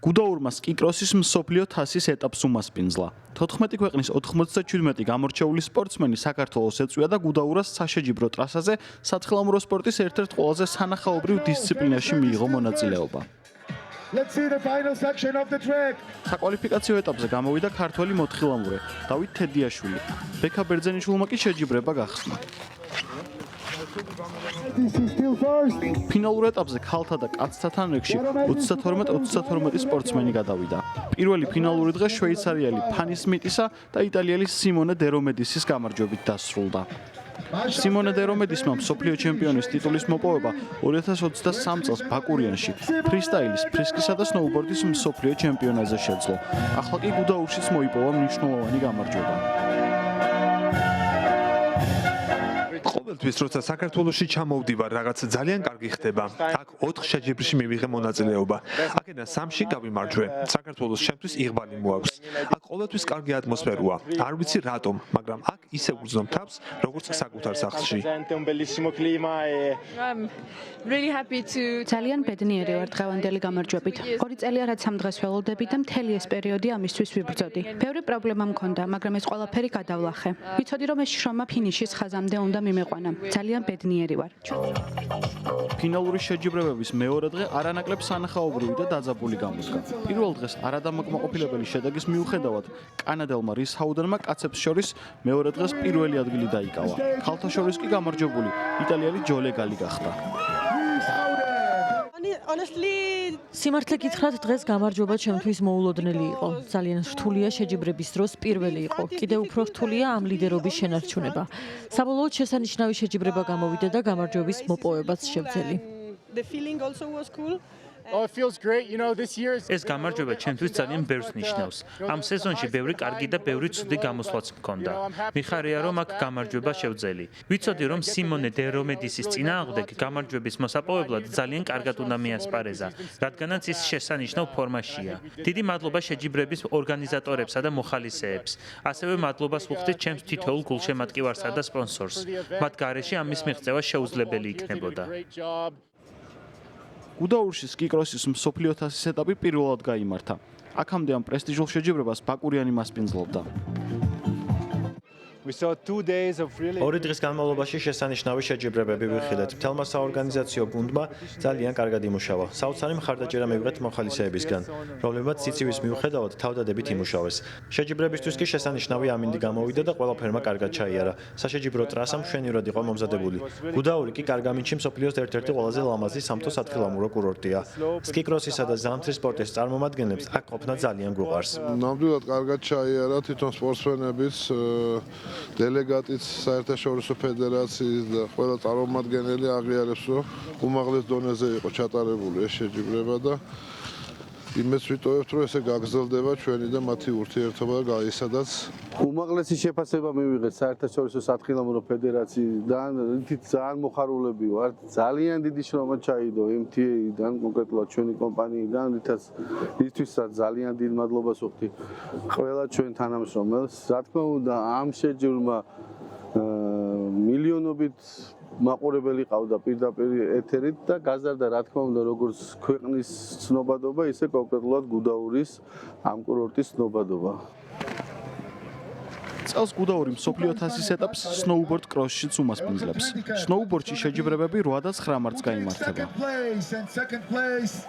გუდაურმა სკიკროსის მსოფლიო თასის ეტაპს უმასპინძლა. 14 ქვეყნის 97 გამორჩეული სპორტსმენი საქართველოს ეწვია და გუდაურას საშეჯიბრო ტრასაზე სათხილამურო სპორტის ერთ-ერთ ყველაზე სანახაობრივ დისციპლინაში მიიღო მონაწილეობა. საკვალიფიკაციო ეტაპზე გამოვიდა ქართველი მოთხილამურე დავით თედიაშვილი. ბექა ბერძენიშვილმა კი შეჯიბრება გახსნა. ფინალურ ეტაპზე ქალთა და კაცთა თანრიგში 32-32 სპორტსმენი გადავიდა. პირველი ფინალური დღე შვეიცარიელი ფანი სმიტისა და იტალიელი სიმონე დე რომედისის გამარჯვებით დასრულდა. სიმონე დე რომედისმა მსოფლიო ჩემპიონის ტიტულის მოპოვება 2023 წელს ბაკურიანში ფრისტაილის, ფრისკისა და სნოუბორდის მსოფლიო ჩემპიონატზე შეძლო. ახლა კი გუდაურშიც მოიპოვა მნიშვნელოვანი გამარჯვება. ყოველთვის როცა საქართველოში ჩამოვდივარ, რაღაც ძალიან კარგი ხდება. აქ 4 შეჯიბრში მივიღე მონაწილეობა. აქედან 3-ში გავიმარჯვე. საქართველოს ჩემთვის იღბალი მოაქვს. აქ ყოველთვის კარგი ატმოსფეროა. არ ვიცი რატომ, მაგრამ აქ ისე უგრძნობ თავს, როგორც საკუთარ სახლში. ძალიან ბედნიერი ვარ დღევანდელი გამარჯვებით. 2 წელია რაც ამ დღეს ველოდები და მთელი ეს პერიოდი ამისთვის ვიბრძოდი. ბევრი პრობლემა მქონდა, მაგრამ ეს ყველაფერი გადავლახე. ვიცოდი რომ ეს შრომა ფინიშის ხაზამდე უნდა მიმეყვანა. ძალიან ბედნიერი ვარ. ფინალური შეჯიბრებების მეორე დღე არანაკლებ სანახაობრივი და დაძაბული გამოდგა. პირველ დღეს არადამაკმაყოფილებელი შედეგის მიუხედავად, კანადელმა რის ჰაუდენმა კაცებს შორის მეორე დღეს პირველი ადგილი დაიკავა. ქალთა შორის კი გამარჯვებული იტალიელი ჯოლე გალი გახდა. სიმართლე გითხრათ, დღეს გამარჯვება ჩემთვის მოულოდნელი იყო. ძალიან რთულია შეჯიბრების დროს პირველი იყო. კიდევ უფრო რთულია ამ ლიდერობის შენარჩუნება. საბოლოოდ შესანიშნავი შეჯიბრება გამოვიდა და გამარჯვების მოპოვებაც შევძელი. ეს გამარჯვება ჩემთვის ძალიან ბევრს ნიშნავს. ამ სეზონში ბევრი კარგი და ბევრი ცუდი გამოსვლაც მქონდა. მიხარია რომ აქ გამარჯვება შევძელი. ვიცოდი რომ სიმონე დე რომედისის წინააღმდეგ გამარჯვების მოსაპოვებლად ძალიან კარგად უნდა მიასპარეზა, რადგანაც ის შესანიშნავ ფორმაშია. დიდი მადლობა შეჯიბრების ორგანიზატორებსა და მოხალისეებს. ასევე მადლობას ვუხდით ჩემს თითოეულ გულშემატკივარსა და სპონსორს. მათ გარეშე ამის მიღწევა შეუძლებელი იქნებოდა. გუდაურში სკიკროსის მსოფლიო თასის ეტაპი პირველად გაიმართა. აქამდე ამ პრესტიჟულ შეჯიბრებას ბაკურიანი მასპინძლობდა. 2 დღის განმავლობაში შესანიშნავი შეჯიბრებები ვიხილეთ. მთელმა საორგანიზაციო გუნდმა ძალიან კარგად იმუშავა. საოცარი მხარდაჭერა მივიღეთ მოხალისეებისგან, რომლებმაც სიცივის მიუხედავად თავდადებით იმუშავეს. შეჯიბრებისთვის კი შესანიშნავი ამინდი გამოვიდა და ყველაფერმა კარგად ჩაიარა. საშეჯიბრო ტრასა მშვენივრად იყო მომზადებული. გუდაური კი კარგამინჩი მსოფლიოს ერთ-ერთი ყველაზე ლამაზი სამთო სათხილამურო კურორტია. სკიკროსისა და ზამთრის სპორტის წარმომადგენლებს აქ ყოფნა ძალიან გვუყვარს. ნამდვილად კარგად ჩაიარა თვითონ სპორტსმენებიც, დელეგატიც საერთაშორისო ფედერაციის და ყველა წარმომადგენელი აღიარებს, რომ უმაღლეს დონეზე იყო ჩატარებული ეს შეჯიბრება და იმეც ვიტოვებთ, რომ ესე გაგრძელდება ჩვენი და მათი ურთიერთობა გაისადაც. უმაღლესი შეფასება მივიღეთ საერთაშორისო სათხილამურო ფედერაციიდან, რითიც ძალიან მოხარულები ვართ. ძალიან დიდი შრომა ჩაიდო MTA-დან, კონკრეტულად ჩვენი კომპანიიდან, რითთვისაც ძალიან დიდ მადლობას ვუხდი ყველა ჩვენ თანამშრომელს. რა თქმა უნდა, ამ შეჯიბრმა მილიონობით მაყურებელი ყავდა პირდაპირ ეთერით და გაზარდა რა თქმა უნდა როგორც ქვეყნის ცნობადობა, ისე კონკრეტულად გუდაურის ამ კურორტის ცნობადობა. წელს გუდაური მსოფლიო თასის ეტაპს სნოუბორდ კროსშიც უმასპინძლებს. სნოუბორდში შეჯიბრებები 8 და 9 მარტს გაიმართება.